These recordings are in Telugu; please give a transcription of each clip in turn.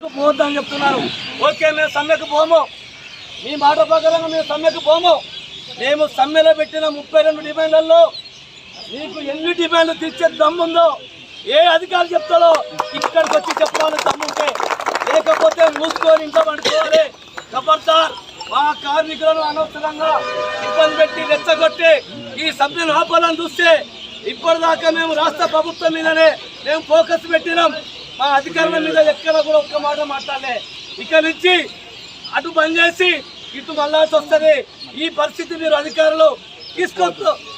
పోవద్దని చెప్తున్నారు. ఓకే, మేము సమ్మెకు పోము, మీ మాట ప్రకారంగా మేము సమ్మెకు పోము. మేము సమ్మెలో పెట్టిన 32 డిమాండ్లలో మీకు ఎన్ని డిమాండ్లు తీర్చే దమ్ముందో ఏ అధికారి చెప్తాడో ఇక్కడికి వచ్చి చెప్పాలని దమ్ముంటే, లేకపోతే మూసుకొని ఇంట్లో పడుకోవాలి. ఖబర్దార్, మా కార్మికులను అనవసరంగా ఇబ్బంది పెట్టి రెచ్చగొట్టి ఈ సమ్మెను ఆపాలని చూస్తే ఇప్పటిదాకా మేము రాష్ట్ర ప్రభుత్వం మీదనే మేము ఫోకస్ పెట్టినాం. మా అధికారుల మీద ఎక్కడ కూడా ఒక్క మాట మాట్లాడలే. ఇక నుంచి అటు బంద్ చేసి ఇటు మళ్ళాల్సి వస్తుంది. ఈ పరిస్థితి మీరు అధికారులు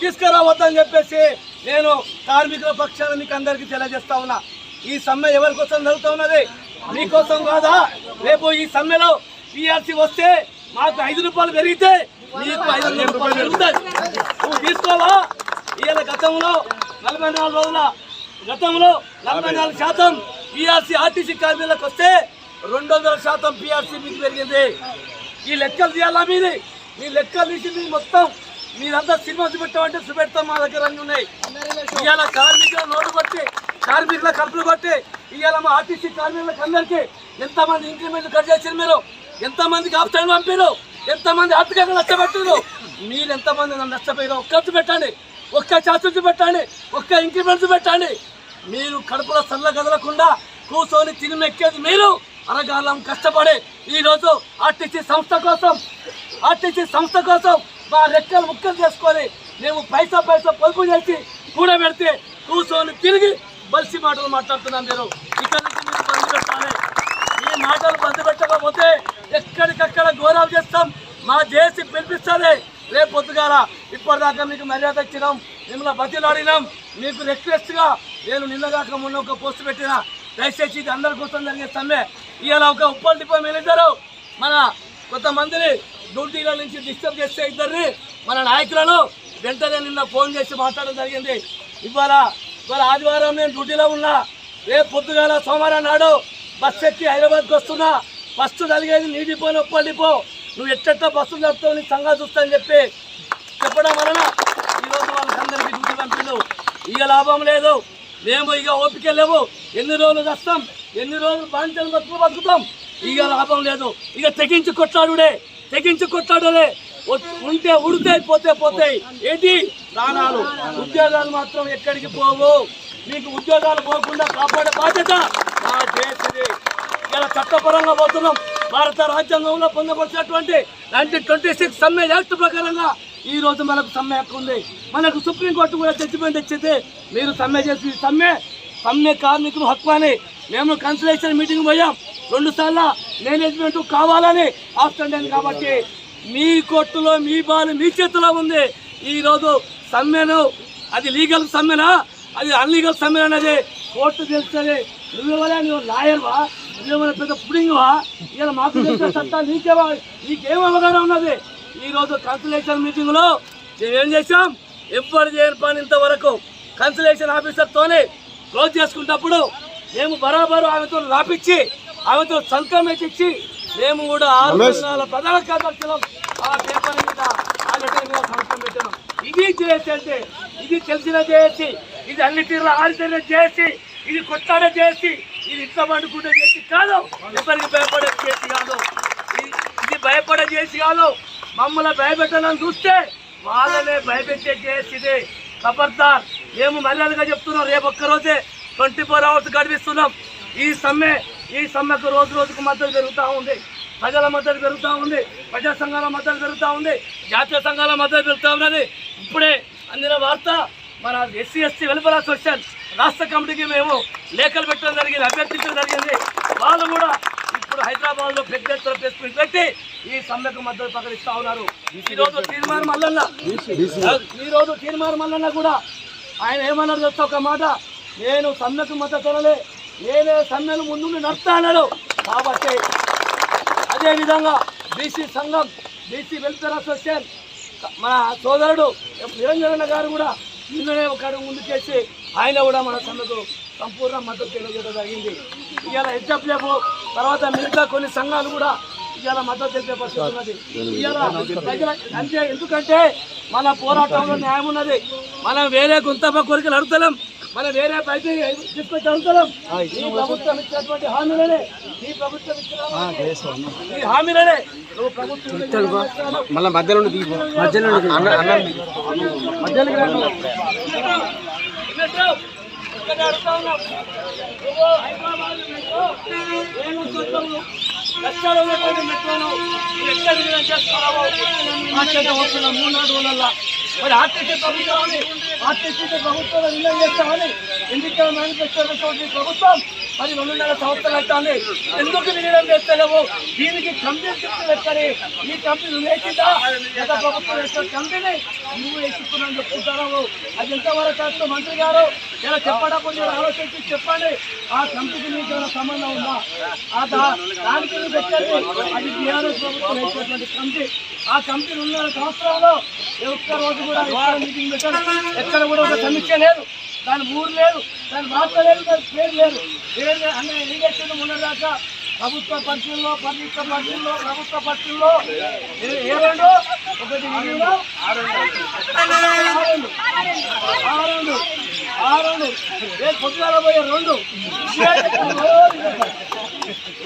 తీసుకురావద్దని చెప్పేసి నేను కార్మికుల పక్షాన మీకు అందరికీ తెలియజేస్తా ఉన్నా. ఈ సమ్మె ఎవరి కోసం జరుగుతూ ఉన్నది? మీకోసం కాదా? రేపు ఈ సమ్మెలో పిఆర్సీ వస్తే మాకు 5 రూపాయలు పెరిగితే మీకు 500 రూపాయలు పెరుగుతుంది. నువ్వు తీసుకోవా? ఇవాళ గతంలో 44 రోజుల గతంలో 44% పిఆర్సీ ఆర్టీసీ కార్మికులకు వస్తే 200% పిఆర్సీ మీకు పెరిగింది. ఈ లెక్కలు తీయాలా? మీ లెక్కలు తీసి మొత్తం మీరంతా సినిమా చూపెట్టామంటే చూపెడతాం. మా దగ్గర అన్నీ ఉన్నాయి. ఇవాళ కార్మికుల నోటు కొట్టి, కార్మికుల కడుపులు కొట్టి ఇవాళ మా ఆర్టీసీ కార్మికులకు అందరికీ ఎంతమంది ఇంక్రిమెంట్లు కట్ చేశారు? మీరు ఎంతమందికి ఆప్షన్ పంపారు? ఎంతమంది ఆర్థికంగా నష్టపెట్టారు? మీరు ఎంతమంది నష్టపోయారో ఒక్క పెట్టండి, ఒక్క ఛార్జీ పెట్టండి, ఒక్క ఇంక్రిమెంట్స్ పెట్టండి. మీరు కడుపులో సల్ల కదలకుండా కూర్చొని తినిమెక్కేది మీరు. అరగాలం కష్టపడి ఈరోజు ఆర్టీసీ సంస్థ కోసం మా రెక్కలు ముక్కలు చేసుకొని మేము పైసా పొదుపు చేసి కూడబెడితే కూర్చొని తిరిగి బలిసి మాటలు మాట్లాడుతున్నాం. మీరు ఇక్కడ నుంచి మీరు బంద్ పెట్టాలి. ఈ మాటలు బంద్ పెట్టకపోతే ఎక్కడికక్కడ ఘోరాలు చేస్తాం. మా జేసీ పిలిపిస్తుంది. రేపు పొద్దుగాల ఇప్పటిదాకా మీకు మర్యాద ఇచ్చినాం, మిమ్మల్ని బతిలాడినాం. మీకు రిక్వెస్ట్గా నేను నిన్నగాక మొన్న ఒక పోస్ట్ పెట్టిన, దయచేసి ఇది అందరి కోసం జరిగే సమ్మె. ఇవాళ ఒక ఉప్పల్ డిపో మేనేజరు మన కొంతమందిని డ్యూటీల నుంచి డిస్టర్బ్ చేస్తే ఇద్దరిని మన నాయకులను వెంటనే నిన్న ఫోన్ చేసి మాట్లాడడం జరిగింది. ఇవాళ ఆదివారం నేను డ్యూటీలో ఉన్నా. రేపు పొద్దుగాల సోమవారం నాడు బస్సు ఎక్కి హైదరాబాద్కి వస్తున్నా. ఫస్ట్ జరిగేది నీ డిపోని ఉప్పల్ డిపో. నువ్వు ఎట్ట బస్సులు నడుపుతావు, నీ సంగా చూస్తానని చెప్పడం వలన ఈరోజు వాళ్ళకందరికీ డ్యూటీ పంపిండు. ఇక లాభం లేదు. మేము ఇక ఓపిక లేవు. ఎన్ని రోజులు వస్తాం, ఎన్ని రోజులు బాధ్యతలు బతుకుతాం? ఇక లాభం లేదు. ఇక తెగించి కొట్లాడలే. ఉంటే ఉడితే పోతాయి. ఏంటి ప్రాణాలు? ఉద్యోగాలు మాత్రం ఎక్కడికి పోవు. మీకు ఉద్యోగాలు పోకుండా కాపాడే బాధ్యత మా చేసింది. ఇలా చట్టపరంగా పోతున్నాం. భారత రాజ్యాంగంలో పొందపరిచినటువంటి 1926 సమ్మె యాక్ట్ ప్రకారంగా ఈ రోజు మనకు సమ్మె హక్కు ఉంది. మనకు సుప్రీంకోర్టు కూడా జడ్జిమెంట్ ఇచ్చింది. మీరు సమ్మె చేసి సమ్మె కార్మికులు హక్కు అని మేము కన్సల్టేషన్ మీటింగ్ పోయాం. 2 సార్లు మేనేజ్మెంట్ కావాలని ఆప్షన్ లేదు. కాబట్టి మీ కోర్టులో మీ బాలు మీ చేతిలో ఉంది. ఈరోజు సమ్మెను అది లీగల్ సమ్మెనా, అది అన్లీగల్ సమ్మె అనేది కోర్టు తెలుస్తుంది. నువ్వు లాయర్వా? నువ్వేమైనా పెద్ద పుడింగ్వా? ఇలా మాకు తెలిసిన చట్టాలు నీకేం అవగాహన ఉన్నది? ఈరోజు కన్సల్టేషన్ మీటింగ్లో మేమేం చేసాం? ఎవ్వరు చేయని పని ఇంతవరకు కన్సల్టేషన్ ఆఫీసర్తోనే క్లోజ్ చేసుకున్నప్పుడు మేము బరాబరు ఆమెతో రాపించి ఆమెతో సంతకం ఇచ్చి మేము కూడా 6 నెలల ప్రధాన కార్యదర్శులం ఆ పేపర్ మీద ఆ లెటర్ మీద సంతకం పెట్టాము. ఇది చేసి అంటే ఇది తెలిసిన చేసి, ఇది అన్ని తీరులో ఆడితేనే చేసి, ఇది కొట్లాడే చేసి, ఇది ఇంట్లో పండుకుంటే చేసి కాదు. ఎవరికి భయపడే చేసి కాదు. ఇది భయపడే చేసి కాదు. మమ్మల్ని భయపెట్టాలని చూస్తే వాళ్ళనే భయపెట్టే చేసి. ఖబర్దార్, మేము మర్యాదగా చెప్తున్నాం. రేపు ఒక్కరోజే 24 hours గడిపిస్తున్నాం. ఈ సమ్మెకు రోజుకు మద్దతు పెరుగుతూ ఉంది. ప్రజల మద్దతు పెరుగుతూ ఉంది. ప్రజా సంఘాల మద్దతు పెరుగుతూ ఉంది. జాతీయ సంఘాల మద్దతు పెరుగుతూ ఉన్నది. ఇప్పుడే అందిన వార్త, మన SC/ST వెల్ఫేర్ అసోసియేషన్ రాష్ట్ర కమిటీకి మేము లేఖలు పెట్టడం జరిగింది, అభ్యర్థించడం జరిగింది. వాళ్ళు కూడా ఇప్పుడు హైదరాబాద్లో పెద్ద ఎత్తున ప్రెస్ మీట్ పెట్టి ఈ సమ్మెకు మద్దతు ప్రకటిస్తూ ఉన్నారు. ఈరోజు తీర్మానం మల్లన్న కూడా ఆయన ఏమన్నారు చెప్తా ఒక మాట, నేను సమ్మెకు మద్దతు అనలే, నేనే సమ్మెను ముందు నడుస్తా అన్నాడు. కాబట్టి అదేవిధంగా బీసీ సంఘం, బీసీ వెల్ఫేర్ అసోసియేషన్ మన సోదరుడు నిరంజన గారు కూడా నిన్ననే ఒక అడుగు ముందుకేసి ఆయన కూడా మన సమ్మెకు సంపూర్ణ మద్దతు తెలియజేయడం జరిగింది. ఇవాళ HFF తర్వాత మిగతా కొన్ని సంఘాలు కూడా ఇవాళ మద్దతు తెలిపే పరిస్థితి ఉన్నది. ఇవాళ అంతే. ఎందుకంటే మన పోరాటంలో న్యాయం ఉన్నది. మనం వేరే గుంతప కోరికలు అడుగుతలేం. మనం వేరే బయట తీసుకొచ్చి అడుగుతున్నాం. ఈ ప్రభుత్వం ఇచ్చినటువంటి హామీలనే ఈ ప్రభుత్వం ఇచ్చిన ఈ హామీలనే నువ్వు ప్రభుత్వం మళ్ళీ మధ్యలో లక్షలు ఉన్నటువంటి మెట్రోను ఎక్కడ చేస్తున్నావో మాట్లాడే వస్తున్న 3-4 రోజులల్లో మరి ఆర్టీసీ ప్రభుత్వాన్ని ఆర్టీసీ ప్రభుత్వం విలీనం చేస్తామని ఎన్నికల మేనిఫెస్టో ప్రభుత్వం మరి 2.5 సంవత్సరాలు అవుతుంది. ఎందుకు విలీనం చేస్తలేవు? దీనికి కంపెనీ చెప్తూ పెట్టాలి. ఈ కంపెనీ వేసిందా? గత ప్రభుత్వం వేసిన కంపెనీ నువ్వు వేసుకున్నాను చెప్తుంటారు. అది ఎంతవరకు కరెక్ట్? మంత్రి గారు ఇలా చెప్పడం మీరు ఆలోచించి చెప్పండి. ఆ కంపెనీకి మీకు ఏమైనా సంబంధం ఉందా? దానికి పెట్టండి. అది టీఆర్ఎస్ ప్రభుత్వం వేసినటువంటి కంపెనీ. ఆ కంపెనీ 2.5 సంవత్సరాల్లో ఒక్క రోజు కూడా మీటింగ్ పెట్టారు. ఎక్కడ కూడా ఒక సమీక్ష లేదు, దాని ఊరు లేదు, దాని వార్త లేదు, దాని పేరు లేదు. అన్న ఏం చేసింది మొన్నదాకా ప్రభుత్వ పరిస్థితుల్లో ప్రభుత్వ పరిస్థితుల్లో ఏ రెండు ఒకటి ఆరు పొద్దుగాల పోయే 2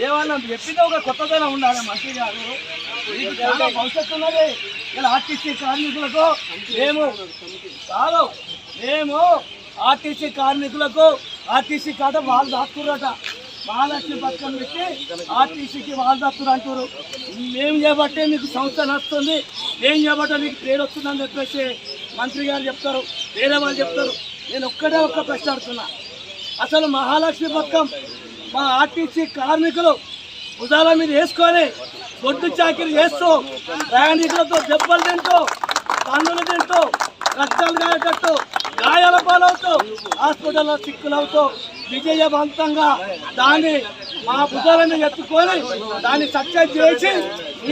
ఏమన్నా చెప్పింది ఒక కొత్తదనం ఉండాలి. మంత్రి గారు మీకు చాలా భవిష్యత్తు ఉన్నది. ఇలా ఆర్టీసీ కార్మికులకు మేము ఆర్టీసీ కార్మికులకు ఆర్టీసీ కాట వాళ్ళు దాక్కురట. మహాలక్ష్మి పథకం పెట్టి ఆర్టీసీకి వాళ్ళు దాక్కురు అంటారు. మేము చేయబట్టే మీకు సంస్థ నడుస్తుంది, మేము చేయబట్టే మీకు పేరు వస్తుందని చెప్పేసి మంత్రి గారు చెప్తారు, వేరే వాళ్ళు చెప్తారు. నేను ఒక్క ప్రశ్న అడుగుతున్నా. అసలు మహాలక్ష్మి పథకం మా ఆర్టీసీ కార్మికులు భుజాల మీద వేసుకొని గొడ్డు చాకిరి చేస్తూ ప్రయాణికులతో దెబ్బలు తింటూ తన్నులు తింటూ రక్తాలు గాయకట్టు గాయాల పాలవుతూ హాస్పిటల్లో చిక్కులవుతూ విజయవంతంగా దాన్ని మా భుజాల మీద ఎత్తుకొని దాన్ని సక్సెస్ చేసి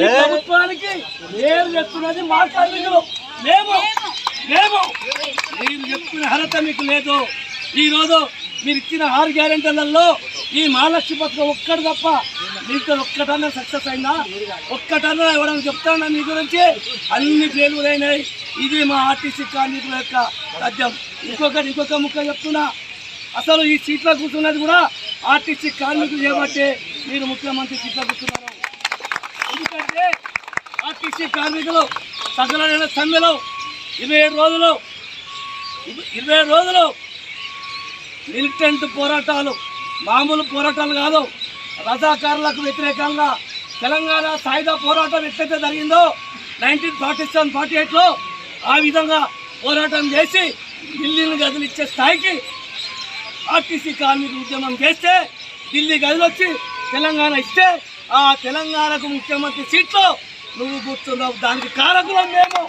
ఈ ప్రభుత్వానికి నేను చెప్తున్నది మా కార్మికులు. మేము మీరు చెప్పుకునే అర్హత మీకు లేదు. ఈరోజు మీరు ఇచ్చిన 6 గ్యారెంటీలలో ఈ మహాలక్ష్మి పథకం ఒక్కటి తప్ప మీకు ఒక్కటన్నా సక్సెస్ అయిందా? ఒక్కటన్నా ఎవరైనా చెప్తానా మీ గురించి? అన్ని ఫెయిల్యూర్ అయినాయి. ఇది మా ఆర్టీసీ కార్మికుల యొక్క సాధ్యం. ఇంకొక ముక్క చెప్తున్నా. అసలు ఈ సీట్లో కూర్చున్నది కూడా ఆర్టీసీ కార్మికులు చేయబట్టే మీరు ముఖ్యమంత్రి సీట్లో కూర్చున్నారు. ఎందుకంటే ఆర్టీసీ కార్మికులు సకలమైన సమ్మెలో 27 రోజులు మిలిటెంట్ పోరాటాలు, మామూలు పోరాటాలు కాదు. రజాకారులకు వ్యతిరేకంగా తెలంగాణ సాయుధ పోరాటం ఎట్లయితే జరిగిందో 1947-48లో ఆ విధంగా పోరాటం చేసి ఢిల్లీని గదిలిచ్చే స్థాయికి ఆర్టీసీ కార్మికులు ఉద్యమం చేస్తే ఢిల్లీ గదిలొచ్చి తెలంగాణ ఇస్తే ఆ తెలంగాణకు ముఖ్యమంత్రి సీట్లో నువ్వు కూర్చున్నావు. దానికి కారకులం మేము.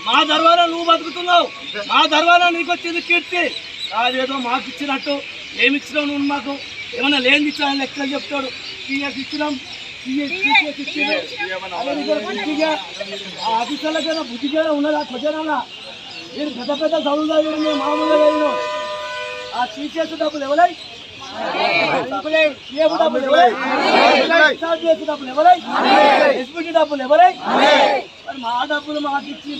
మా దర్వారా నువ్వు బతుకుతున్నావు, మా దర్వారా నీకు వచ్చింది కీర్తి. అదేదో మాకు ఇచ్చినట్టు ఏమిచ్చినావు నువ్వు? మాకు ఏమన్నా లేని ఇచ్చాను లెక్కలు చెప్తాడు. టీఎస్ ఇచ్చినాం, టీఎస్ ఇచ్చింది. బుద్ధిగా అధికారులకైనా బుద్ధిగా ఉన్నదా? కొంచెం మీరు పెద్ద చదువులు చదివారు, మేము మామూలుగా చదివినాం. ఆ టీచర్స్ డబ్బులు ఎవరై? డబ్బులు ఎవరై? ఎస్పీటీ డబ్బులు ఎవరై? మరి మా డబ్బులు మాకు ఇచ్చి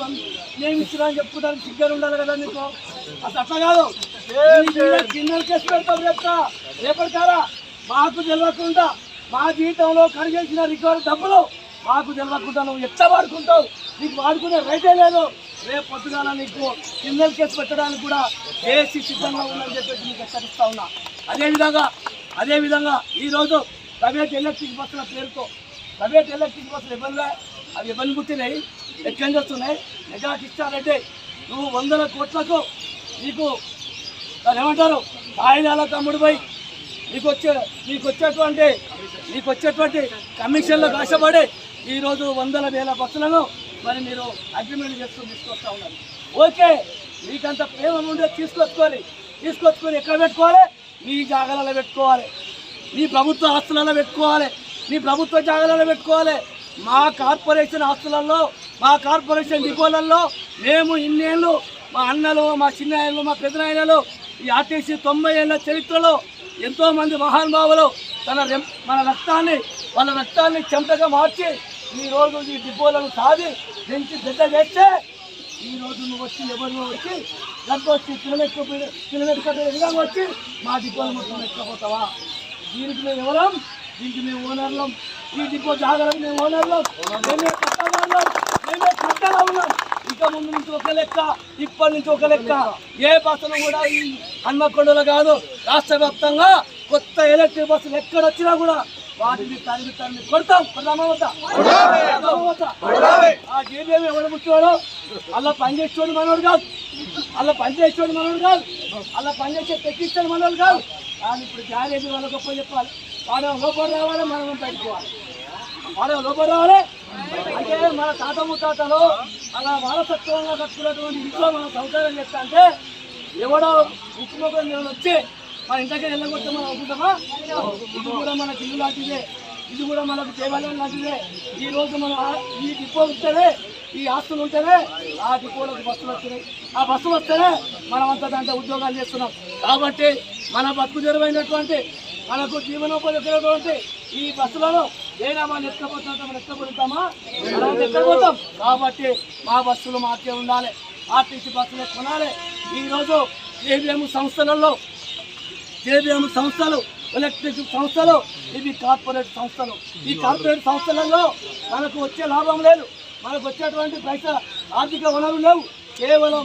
మేము ఇచ్చినా అని చెప్పుకోవడానికి సిగ్గు ఉండాలి కదా నీకు. అసలు అట్లా కాదు. కింద కేసు పెడతాం రేపటికారా మాకు తెలియకుండా మా జీవితంలో కరిగేసిన రికవరీ డబ్బులు మాకు తెలియకుండా నువ్వు ఎట్లా వాడుకుంటావు? నీకు వాడుకునే రైతే లేదు. రేపు పొద్దుగాల నీకు కింద కేసు పెట్టడానికి కూడా కేసీ సిద్ధంగా ఉందని చెప్పేసి నీకు హెచ్చరిస్తా ఉన్నా. అదేవిధంగా ఈరోజు ప్రైవేట్ ఎలక్ట్రిక్ బస్సుల పేరుతో ప్రైవేట్ ఎలక్ట్రిక్ బస్సులు ఇబ్బంది పుట్టినాయి, ఎక్కడి నుంచి వస్తున్నాయి? మెగాకి ఇస్తారంటే నువ్వు 100 కోట్లకు నీకు దాని ఏమంటారు ఆయుధాల తమ్ముడు పోయి నీకు వచ్చేటువంటి కమిషన్లకు ఆశపడి ఈరోజు 100,000 బస్సులను మరి మీరు అగ్రిమెంట్ తీసుకొస్తా ఉన్నారు. ఓకే, మీకంత ప్రేమ ఉండే తీసుకొచ్చుకొని ఎక్కడ పెట్టుకోవాలి? మీ జాగాలలో పెట్టుకోవాలి, మీ ప్రభుత్వ ఆస్తులలో పెట్టుకోవాలి, మీ ప్రభుత్వ జాగాలలో పెట్టుకోవాలి. మా కార్పొరేషన్ ఆస్తులలో, మా కార్పొరేషన్ డిపోలలో మేము ఇన్నేళ్ళు మా అన్నలు, మా చిన్నాయనలు, మా పెద్దనాయనలు ఈ ఆర్టీసీ 90 ఏళ్ల చరిత్రలో ఎంతోమంది మహానుభావులు వాళ్ళ రక్తాన్ని చెమటగా మార్చి ఈరోజు ఈ డిపోలను సాధి పెంచి పెద్ద చేస్తే ఈ రోజు నువ్వు వచ్చి ఎవరు వచ్చి గంట వచ్చి కిలోమీటర్ విధంగా వచ్చి మా డిపోలు మొత్తం ఎక్కకపోతావా? దీనికి మేము ఎవరం? దీనికి మేము ఓనర్లం. ఈ డిపో జాగ్రత్త మేము ఓనర్లం, మేమే కట్టగలం, మేమే కట్టగా ఉన్నాం. ఇక ముందు నుంచి ఒక లెక్క, ఇప్పటి నుంచి ఒక లెక్క. ఏ బస్సులు కూడా ఈ హన్మకొండలో కాదు, రాష్ట్ర వ్యాప్తంగా కొత్త ఎలక్ట్రిక్ బస్సులు ఎక్కడ వచ్చినా కూడా వాటిని తరిమి కొడతాం. ఆ జీబీఎం ఎవరు ముట్టువాడో అలా పనిచేసేవాడు మనోడు కాదు, అలా పనిచేసేవాడు మనోడు కాదు, అలా పనిచేసే తెక్కిస్తాడు మనోడు కాదు. కానీ ఇప్పుడు గ్యారేజీ వాళ్ళ గొప్ప చెప్పాలి. వాడు లోపల రావాలి, మనం పెట్టుకోవాలి. వాడు లోపల రావాలి అంటే మన తాత ముత్తాతలు అలా వారసత్వంగా కట్టుకున్నటువంటి ఇంట్లో మనం సౌకర్యం చేస్తా అంటే ఎవడో ముఖ్యమంత్రి నేను వచ్చి మన ఇంటికి వెళ్ళగొట్టే మనం అనుకుంటామా? ఇది కూడా మనకి ఇల్లు లాంటిదే, ఇది కూడా మనకు దేవాలయం లాంటిదే. ఈ రోజు మనం ఈ డిపో ఉంటేనే, ఈ ఆస్తులు ఉంటేనే ఆ డిపోలకు బస్సులు వస్తున్నాయి. ఆ బస్సులు వస్తేనే మనం అంతా దాంట్లో ఉద్యోగాలు చేస్తున్నాం. కాబట్టి మన బతుకు తెరువైనటువంటి మనకు జీవనోపాధి వచ్చినటువంటి ఈ బస్సులలో ఏనా మనం ఎక్కకపోతాం, మనం ఎక్కబోతామా? మనం ఎక్కకపోతాం. కాబట్టి మా బస్సులు మాకే ఉండాలి, ఆర్టీసీ బస్సులు కొనాలి. ఈరోజు జేబీఎం సంస్థలు, ఎలక్ట్రిక్ సంస్థలు, ఇవి కార్పొరేట్ సంస్థలు. ఈ కార్పొరేట్ సంస్థలలో మనకు వచ్చే లాభం లేదు, మనకు వచ్చేటువంటి పైసా ఆర్థిక వనరులు లేవు. కేవలం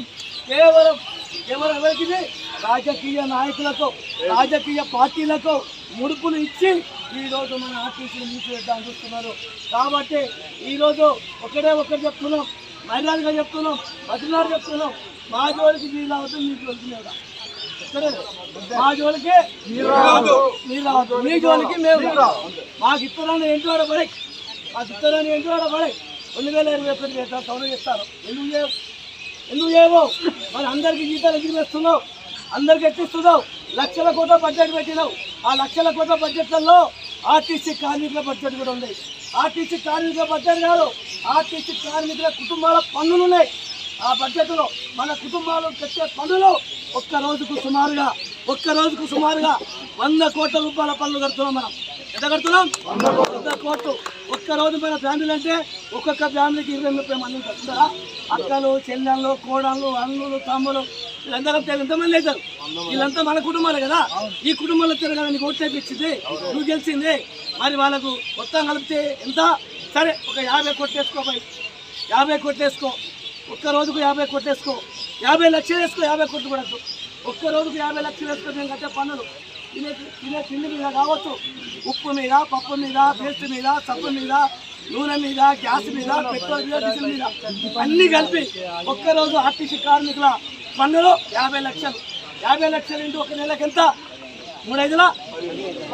ఎవరికి రాజకీయ నాయకులకు, రాజకీయ పార్టీలకు ముడుపులు ఇచ్చి ఈరోజు మన ఆర్టీసీని మూసివేద్దామని చూస్తున్నారు. కాబట్టి ఈరోజు ఒకటి చెప్తున్నాం, మర్యాదగా చెప్తున్నాం, బదిలారు చెప్తున్నాం. మా జోలికి మీరు అవుతుంది, మీకు వెళ్తున్నాయి. మా జోలికి మీరు రావద్దు, మీ జోలికి మేము మాకు ఇత్తరాన్ని ఏంటో పడే, మాకు ఇత్తరాన్ని ఏంటో పడే 2021 వేస్తారు, సౌలు చేస్తారు. ఎందుకు చేయవు? మరి అందరికీ జీతాలు ఎదురు వేస్తున్నావు, అందరికి ఎక్కిస్తున్నావు. లక్షల కోట్ల బడ్జెట్ పెట్టినావు. ఆ లక్షల కోట్ల బడ్జెట్లలో ఆర్టీసీ కార్మికుల బడ్జెట్ కూడా ఉంది. ఆర్టీసీ కార్మికుల బడ్జెట్ కాదు, ఆర్టీసీ కార్మికుల కుటుంబాల పన్నులు ఉన్నాయి. ఆ బడ్జెట్లో మన కుటుంబాలు పెట్టే పన్నులు ఒక్క రోజుకు సుమారుగా 100 కోట్ల రూపాయల పన్నులు కడుతున్నాం. మనం ఎంత కడుతున్నాం? 100 కోట్లు. ఒక్క రోజు మన ఫ్యామిలీ అంటే ఒక్కొక్క ఫ్యామిలీకి 20-30 మంది కడుతున్నారా? అక్కలు, చెల్లెళ్ళు, కోడళ్ళు, అన్నులు, తమ్ములు, వీళ్ళందరూ ఎంతమంది అవుతారు? వీళ్ళంతా మన కుటుంబాలే కదా. ఈ కుటుంబంలో తిరగదా నీకు ఓట్లు తెప్పించింది, నువ్వు గెలిచింది. మరి వాళ్ళకు మొత్తం కలిపితే ఎంత? సరే ఒక 50 కోట్లు వేసుకో, 50 కోట్లు వేసుకో. ఒక్క రోజుకు 50 కోట్లు వేసుకో, 50 లక్షలు వేసుకో. 50 కోట్లు కూడా ఒక్క రోజుకు 50 లక్షలు వేసుకో. మేము కట్టే పన్నులు తినే తిండి మీద కావచ్చు, ఉప్పు మీద, పప్పు మీద, పేస్ట్ మీద, సబ్బు మీద, నూనె మీద, గ్యాస్ మీద, పెట్రోల్ మీద, డీజిల్ మీద అన్నీ కలిపి ఒక్కరోజు ఆర్టీసీ కార్మికుల పన్నులు 50 లక్షలు. 50 లక్షలు ఇంటూ ఒక నెలకి ఎంత? 3/5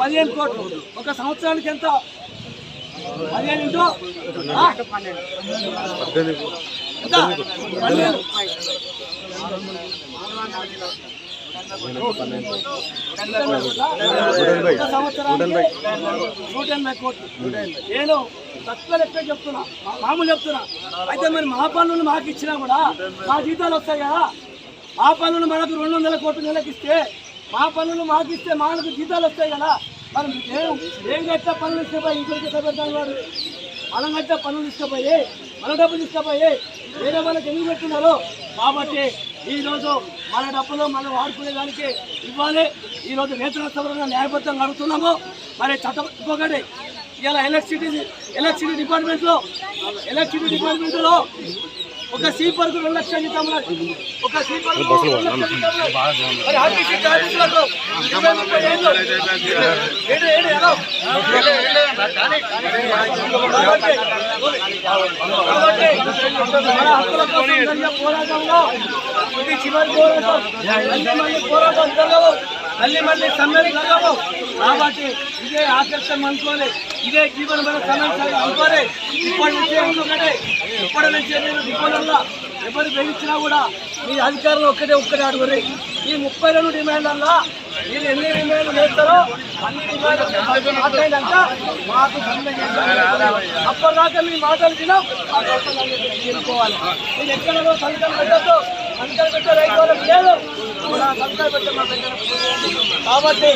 15 కోట్లు. ఒక సంవత్సరానికి ఎంత? 15 ఇంటూ 12 సంవత్సరానికి 180 కోట్లు. నేను తక్కువ లెక్క చెప్తున్నా, మామూలు చెప్తున్నా. అయితే మరి మా పన్నులు మాకు ఇచ్చినా కూడా మా జీతాలు వస్తాయి కదా. మా పన్నులు మనకు 200 కోట్లు నెలకి ఇస్తే, మా పన్నులు మాకు ఇస్తే మనకు జీతాలు వస్తాయి కదా. మరి ఏం కట్టే పనులు ఇష్టపోయి ఇంకొకటి ఎట్లా పెడతాను? వాడు మనం కట్టే పనులు ఇష్టపోయి, మన డబ్బులు ఇష్టపోయి వేరే వాళ్ళకి ఎందుకు పెట్టున్నారు? కాబట్టి ఈరోజు మన డబ్బులు మనం వాడుకునే దానికి ఇవ్వాలి. ఈరోజు వేతన సవరణ న్యాయబద్ధంగా అడుగుతున్నాము. మరి చట్టం ఇంకొకటి, ఇలా ఎలక్ట్రిసిటీ డిపార్ట్మెంట్లో ఒక సీపర్కు 2 లక్షలు జీతం, ఒక సీపర్కు 2 లక్షలు జీతం. మరి ఆర్టీసీ కార్మికులకు 25 ఏళ్ళు పోరాటంలో ఇది చివరి పోరాటం. పోరాటం జరగవు, మళ్ళీ సమ్మెలు జరగవు. కాబట్టి ఇదే ఆకర్షణ అనుకోలే, ఇదే జీవనమైన సమస్య అనుకోలే. ఇప్పటి నుంచి నేను డిపోలల్లో ఎవరు వేయించినా కూడా మీ అధికారులు ఒక్కటే అడుగురి. ఈ 32 డిమాండ్లల్లో మీరు ఎన్ని డిమాండ్లు చేస్తారో అన్ని డిమాండ్లు మాట్లాడినాక మాకు సమ్మె చేస్తారు. అప్పటిదాకా మీ మాటలు తినాం, ఆ చేసుకోవాలి. మీరు ఎక్కడో సంతకం పెట్టద్దు, సంతకం పెట్టే రైతు వాళ్ళకి లేదు, సంతకం పెట్టే మా దగ్గర. కాబట్టి